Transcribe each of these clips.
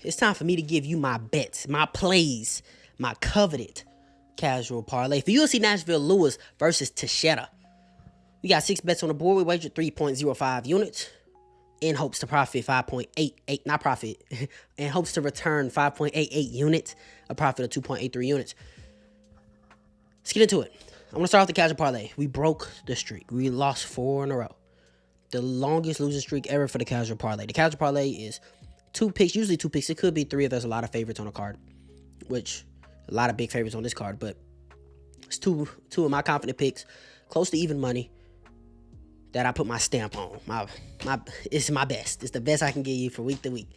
It's time for me to give you my bets, my plays, my coveted casual parlay for UFC Nashville Lewis versus Teixeira. We got 6 bets on the board. We wagered 3.05 units in hopes to profit 5.88, not profit, in hopes to return 5.88 units, a profit of 2.83 units. Let's get into it. I'm going to start off the casual parlay. We broke the streak. We lost 4 in a row. The longest losing streak ever for the casual parlay. The casual parlay is 2 picks, usually 2 picks. It could be 3 if there's a lot of favorites on the card, which a lot of big favorites on this card, but it's two of my confident picks, close to even money, that I put my stamp on. It's my best. It's the best I can give you for week to week.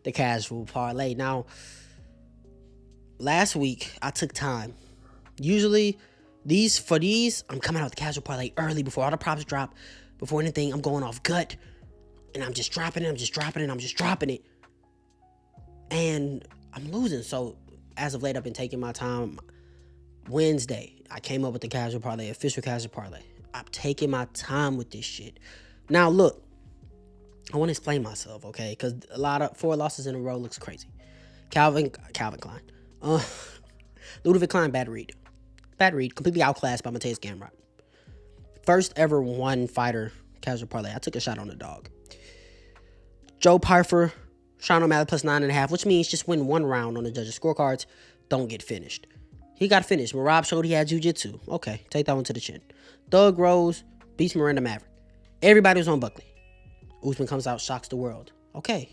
The casual parlay. Now, last week I took time. Usually, I'm coming out with the casual parlay early before all the props drop, before anything. I'm going off gut, and I'm just dropping it, and I'm losing. So as of late, I've been taking my time. Wednesday, I came up with the casual parlay, official casual parlay. I'm taking my time with this shit. Now, look, I want to explain myself, okay? Because 4 losses in a row looks crazy. Calvin Klein. Ludwig Klein, bad read. Completely outclassed by Mateus Gamrot. First ever one fighter casual parlay. I took a shot on the dog. Joe Pyfer, Sean O'Malley plus 9.5, which means just win 1 round on the judges' scorecards. Don't get finished. He got finished. Marab showed he had jiu-jitsu. Okay, take that one to the chin. Doug Rose beats Miranda Maverick. Everybody was on Buckley. Usman comes out, shocks the world. Okay,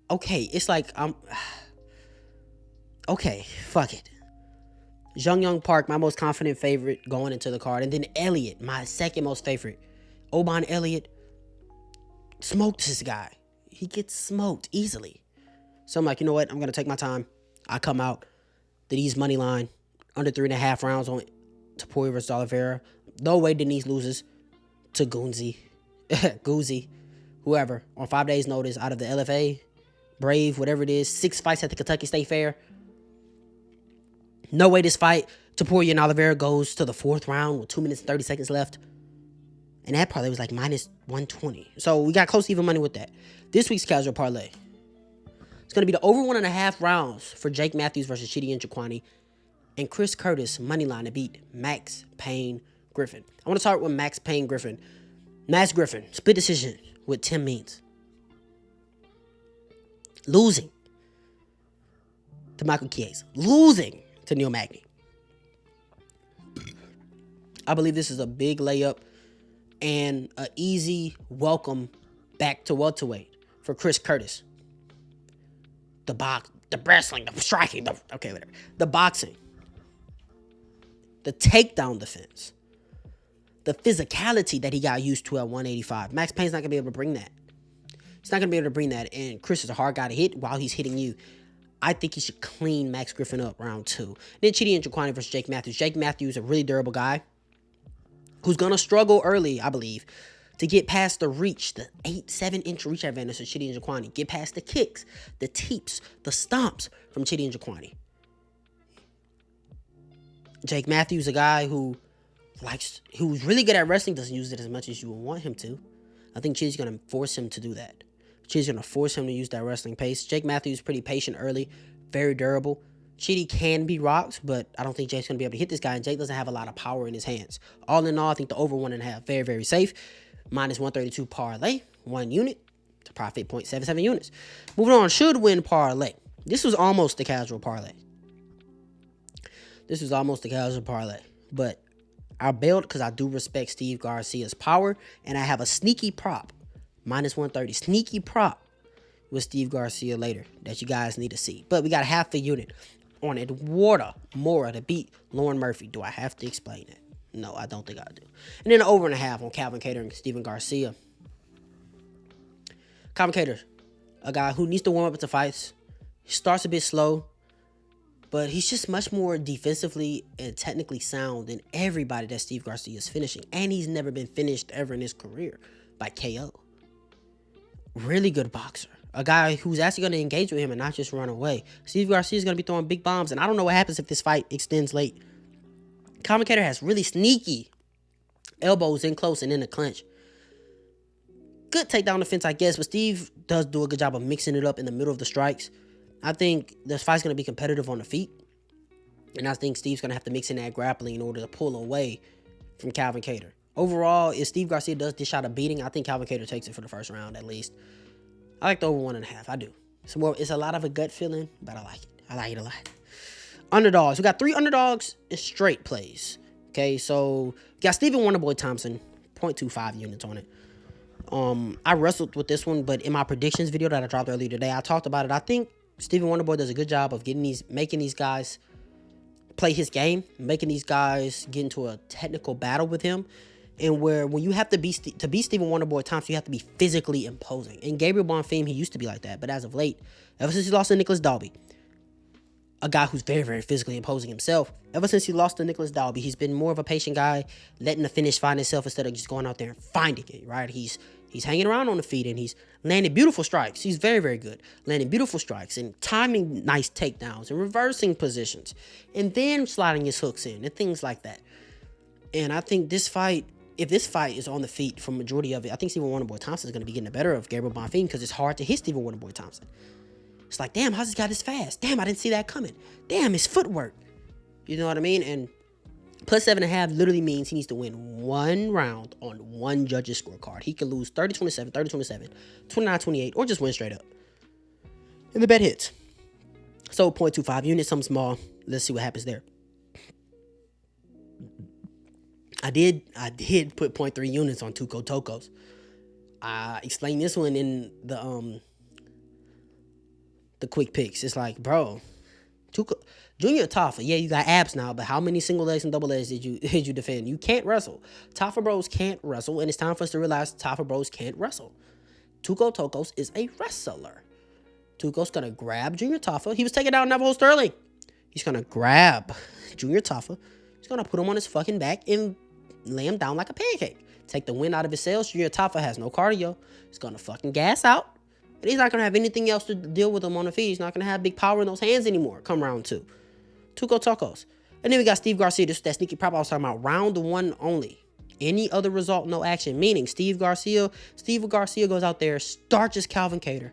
it's like okay, fuck it. Jung Young Park, my most confident favorite going into the card. And then Elliott, my second most favorite. Oban Elliott smoked this guy. He gets smoked easily. So I'm like, you know what? I'm going to take my time. I come out. Denise money line. Under 3.5 rounds on Teixeira versus Oliveira. No way Denise loses to Guzzi, whoever, on 5 days' notice out of the LFA, Brave, whatever it is. 6 fights at the Kentucky State Fair. No way this fight, Teixeira and Oliveira, goes to the 4th round with 2 minutes and 30 seconds left. And that parlay was like minus 120. So we got close to even money with that. This week's casual parlay, it's going to be the over 1.5 rounds for Jake Matthews versus Chidi Njokuani, and Chris Curtis money line to beat Max Payne Griffin. I want to start with Max Payne Griffin. Max Griffin, split decision with Tim Means. Losing to Michael Chiesa. Losing to Neil Magny. I believe this is a big layup and an easy welcome back to welterweight for Chris Curtis. The wrestling, the striking, the boxing, the takedown defense, the physicality that he got used to at 185. Max Payne's not going to be able to bring that. He's not going to be able to bring that, and Chris is a hard guy to hit while he's hitting you. I think he should clean Max Griffin up round 2. Then Chidi Njokuani versus Jake Matthews. Jake Matthews is a really durable guy who's going to struggle early, I believe, to get past the reach, the 7-inch reach advantage of Chidi Njokuani. Get past the kicks, the teeps, the stomps from Chidi Njokuani. Jake Matthews, a guy who's really good at wrestling, doesn't use it as much as you would want him to. I think Chidi's going to force him to do that. Chidi's going to force him to use that wrestling pace. Jake Matthews is pretty patient early, very durable. Chidi can be rocked, but I don't think Jake's going to be able to hit this guy, and Jake doesn't have a lot of power in his hands. All in all, I think the over 1.5, very, very safe. Minus 132 parlay, 1 unit to profit 0.77 units. Moving on, should win parlay. This was almost the casual parlay. But I bailed because I do respect Steve Garcia's power, and I have a sneaky prop, minus 130, sneaky prop with Steve Garcia later that you guys need to see. But we got half a unit on Eduardo Mora to beat Lauren Murphy. Do I have to explain it? No, I don't think I do. And then over 1.5 on Calvin Kattar and Steven Garcia. Calvin Kattar, a guy who needs to warm up into fights. He starts a bit slow, but he's just much more defensively and technically sound than everybody that Steve Garcia is finishing. And he's never been finished ever in his career by KO. Really good boxer. A guy who's actually going to engage with him and not just run away. Steve Garcia is going to be throwing big bombs, and I don't know what happens if this fight extends late. Calvin Kattar has really sneaky elbows in close and in the clinch. good takedown defense, I guess, but Steve does do a good job of mixing it up in the middle of the strikes. I think this fight's going to be competitive on the feet. And I think Steve's going to have to mix in that grappling in order to pull away from Calvin Kattar. Overall, if Steve Garcia does dish out a beating, I think Calvin Kattar takes it for the first round at least. I like the over 1.5. I do. It's a lot of a gut feeling, but I like it. I like it a lot. Underdogs. We got 3 underdogs and straight plays. Okay, so we got Stephen Wonderboy Thompson, 0.25 units on it. I wrestled with this one, but in my predictions video that I dropped earlier today, I talked about it. I think Stephen Wonderboy does a good job of making these guys play his game, making these guys get into a technical battle with him. And when you have to be Stephen Wonderboy Thompson, you have to be physically imposing. And Gabriel Bonfim, he used to be like that, but as of late, ever since he lost to Nicholas Dalby, a guy who's very, very physically imposing himself, ever since he lost to Nicholas Dalby, he's been more of a patient guy, letting the finish find itself instead of just going out there and finding it, right? He's hanging around on the feet, and he's landing beautiful strikes. He's very, very good. Landing beautiful strikes and timing nice takedowns and reversing positions and then sliding his hooks in and things like that. And I think this fight, if this fight is on the feet for majority of it, I think Stephen Wonderboy Thompson is going to be getting the better of Gabriel Bonfim because it's hard to hit Stephen Wonderboy Thompson. It's like, damn, how's this guy this fast? Damn, I didn't see that coming. Damn, his footwork. You know what I mean? And plus 7.5 literally means he needs to win one round on one judge's scorecard. He could lose 30-27, 30-27, 29-28, or just win straight up. And the bet hits. So 0.25 units, something small. Let's see what happens there. I did put 0.3 units on Tuco Tocos. I explained this one in the quick picks. It's like, bro, Junior Tafa, yeah, you got abs now, but how many single legs and double legs did you defend? You can't wrestle. Tafa Bros can't wrestle, and it's time for us to realize Tafa Bros can't wrestle. Tuco Tocos is a wrestler. Tuco's gonna grab Junior Tafa. He was taking down Neville Sterling. He's gonna grab Junior Tafa. He's gonna put him on his fucking back and lay him down like a pancake. Take the wind out of his sails. Junior Tafa has no cardio. He's gonna fucking gas out. And he's not going to have anything else to deal with him on the feet. He's not going to have big power in those hands anymore come round 2. Tuco Tocos. And then we got Steve Garcia. This is that sneaky prop I was talking about. Round 1 only. Any other result, no action. Meaning Steve Garcia goes out there, starches Calvin Kattar.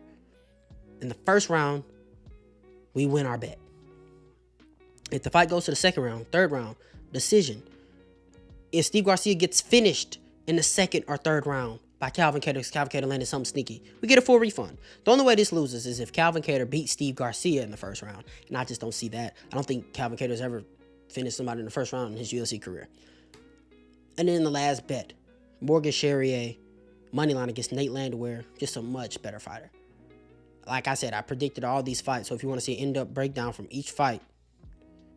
In the first round, we win our bet. If the fight goes to the second round, third round, decision. If Steve Garcia gets finished in the second or third round by Calvin Kattar landed something sneaky, we get a full refund. The only way this loses is if Calvin Kattar beats Steve Garcia in the first round. And I just don't see that. I don't think Calvin Kattar's ever finished somebody in the first round in his UFC career. And then the last bet, Morgan Charrier, moneyline against Nate Landwehr, just a much better fighter. Like I said, I predicted all these fights, so if you want to see an in-depth breakdown from each fight,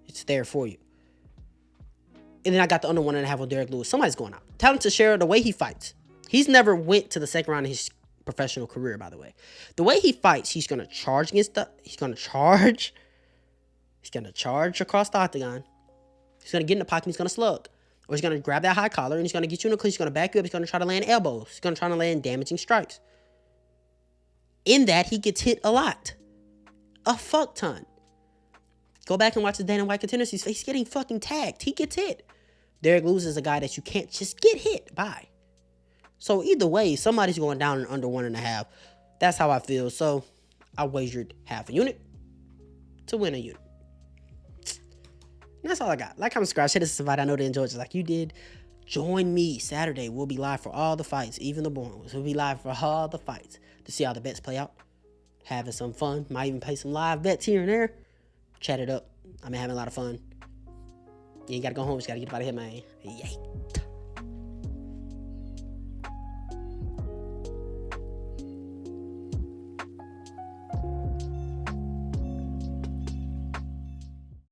it's there for you. And then I got the under 1.5 on Derek Lewis. Somebody's going out. Talent Teixeira, the way he fights. He's never went to the second round of his professional career, by the way. The way he fights, he's going to charge he's going to charge across the octagon. He's going to get in the pocket, he's going to slug. Or he's going to grab that high collar, and he's going to get you in the clinch, he's going to back you up, he's going to try to land elbows. He's going to try to land damaging strikes. In that, he gets hit a lot. A fuck ton. Go back and watch the Dana White contenders. He's getting fucking tagged. He gets hit. Derek Lewis is a guy that you can't just get hit by. So either way, somebody's going down in under 1.5. That's how I feel. So I wagered half a unit to win a unit. And that's all I got. Like, comment, subscribe, share this if I know they enjoyed it like you did. Join me Saturday. We'll be live for all the fights, even the boring ones. We'll be live for all the fights to see how the bets play out. Having some fun. Might even play some live bets here and there. Chat it up. I'm having a lot of fun. You ain't got to go home. You got to get out of here, man. Yay.